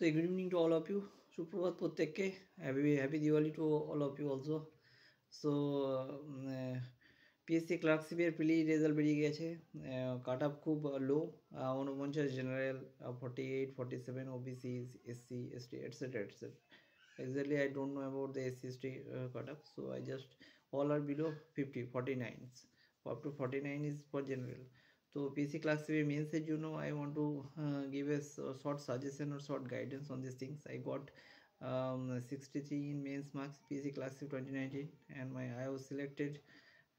So good evening to all of you. Suprabhat প্রত্যেককে happy Diwali to all of you also. So PSC ক্লার্কশিপের prelim result বেরিয়ে গেছে। Cut off খুব low, 49 general, 48 47 OBC, SC ST etc etc. Exactly I don't know about the SC ST cut up, so I just all are below 50 49, up to 49 is for general. So PC class means I want to give a short suggestion or short guidance on these things. I got 63 in mains marks PC class 2019 and I was selected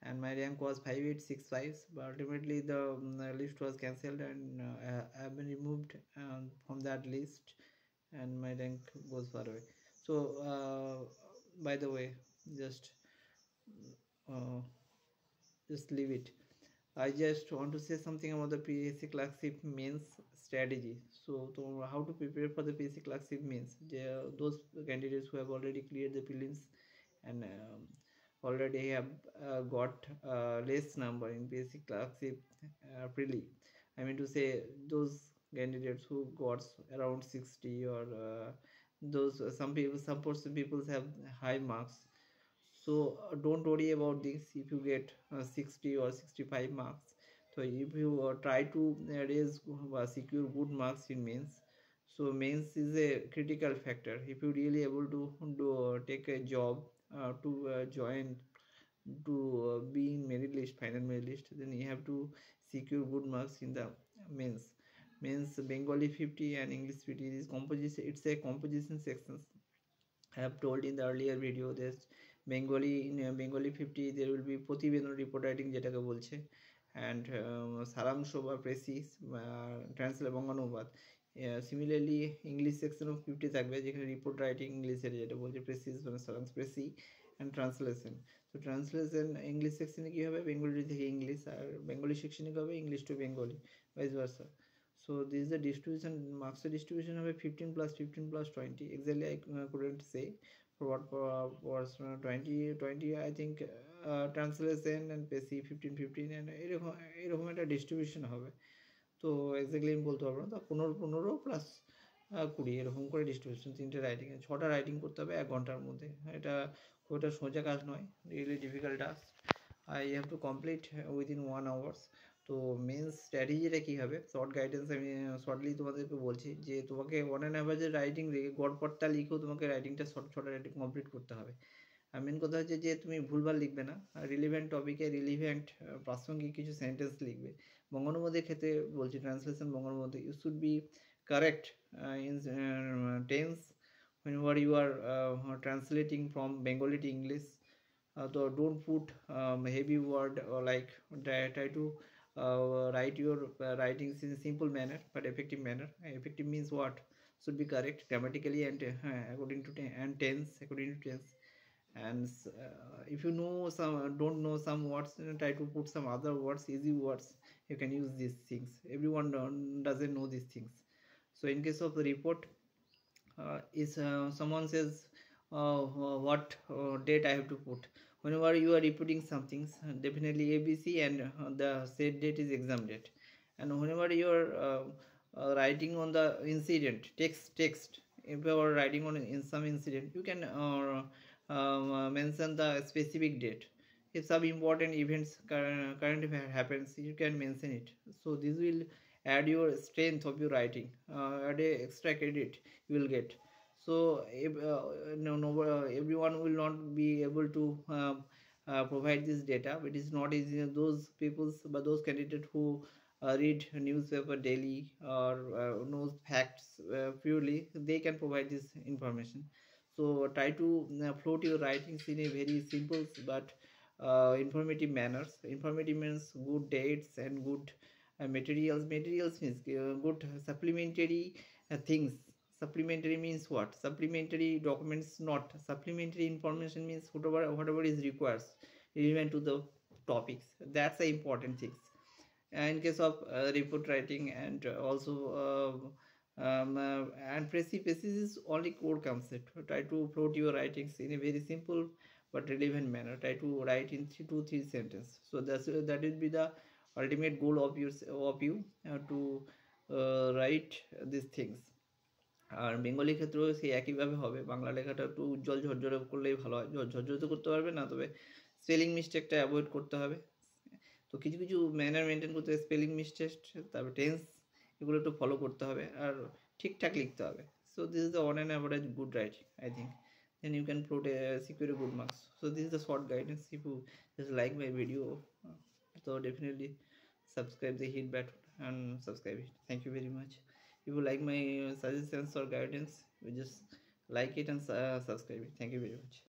and my rank was 5865, but ultimately the list was cancelled and I have been removed from that list and my rank goes far away. So by the way, just uh, leave it. I just want to say something about the PSC clerkship means strategy. So how to prepare for the PSC clerkship means those candidates who have already cleared the prelims and already have got less number in PSC clerkship prelim. I mean to say those candidates who got around 60 or those some people, some person people have high marks. So don't worry about this if you get 60 or 65 marks. So if you try to raise secure good marks in mains, so mains is a critical factor. If you really able to take a job to join to be in merit list, final merit list, then you have to secure good marks in the mains. Mains Bengali 50 and English 50 is composition. It's a composition sections. I have told in the earlier video this Bengali in Bengali 50 there will be প্রতিবেদন report writing যেটাকে বলছে and সারাংশ বা precis translate বঙ্গানুবাদ। Similarly English section of 50 থাকবে যেখানে report writing ইংলিশের যেটা বলছে প্রেসিস মানে সারাংশ প্রেসি অ্যান্ড ট্রান্সলেশন। তো ট্রান্সলেশন ইংলিশ সেকশনে কী হবে বেঙ্গলি থেকে ইংলিশ, আর বেঙ্গলি সেকশনে কী হবে English to Bengali, vice versa. So this is the distribution, marks distribution of a 15 plus 15 plus 20. Exactly I couldn't say for what was 20 I think translation and pesi 15 15 and এরকম একটা distribution হবে। তো exactly আমি বলতে পারবো না, তো 15 plus 20 এরকম করে ডিস্ট্রিবিউশন, তিনটে রাইটিং, 6টা রাইটিং করতে হবে 1 ঘন্টার মধ্যে। এটা খুব একটা সোজা কাজ নয়, really difficult task. I have to complete within 1 hours. তো মেন স্ট্র্যাটেজিটা কী হবে, শর্ট গাইডেন্স আমি শর্টলি তোমাদেরকে বলছি যে তোমাকে অন অ্যান অ্যাভারেজের রাইটিং রেখে গড়পড়তা লিখেও তোমাকে রাইটিংটা ছোটো রাইটিং কমপ্লিট করতে হবে। আর মেন কথা হচ্ছে যে তুমি ভুলভাল লিখবে না, রিলিভেন্ট টপিকে রিলিভেন্ট প্রাসঙ্গিক কিছু সেন্টেন্স লিখবে। বঙ্গানুবাদের ক্ষেত্রে বলছি, ট্রান্সলেশন বঙ্গানুবাদ you should be correct in tense whenever you are translating from Bengali to English. So don't put heavy word or like try to write your writings in a simple manner but effective manner. Effective means what? Should be correct grammatically and according to and tense, according to tense. And if you know some don't know some words, try to put some other words, easy words. You can use these things. Everyone doesn't know these things. So in case of the report, is someone says what date I have to put. Whenever you are repeating something, definitely ABC and the said date is exam date. And whenever you are writing on the incident text, if you are writing on in some incident, you can mention the specific date. If some important events current event happens, you can mention it. So this will add your strength of your writing, add a extra credit you will get. So if, everyone will not be able to provide this data, but it's not easy. Those people, but those candidates who read newspaper daily or knows facts purely, they can provide this information. So try to float your writings in a very simple but informative manners. Informative means good dates and good materials. Materials means good supplementary things. Supplementary means what? Supplementary documents, not supplementary information means whatever is required relevant to the topics. That's the important things. In case of report writing and also and precis is only core concept. Try to float your writings in a very simple but relevant manner. Try to write in 3 sentences. So that will be the ultimate goal of you to write these things. আর বেঙ্গলি ক্ষেত্রেও সেই একইভাবে হবে, বাংলা লেখাটা একটু উজ্জ্বল ঝরঝরে করলেই ভালো হয়। ঝরঝরে তো করতে পারবে না, তবে স্পেলিং মিস্টেকটা অ্যাভয়েড করতে হবে। তো কিছু কিছু ম্যানার মেনটেন করতে হবে, স্পেলিং মিস্টেক, তারপরে টেন্স, এগুলো একটু ফলো করতে হবে আর ঠিকঠাক লিখতে হবে। So this is the on an average good writing, I think, then you can secure a good marks. So this is the short guidance. If you just like my video, so definitely subscribe the hit button and subscribe it. Thank you very much. If you like my suggestions or guidance, you just like it and subscribe it. Thank you very much.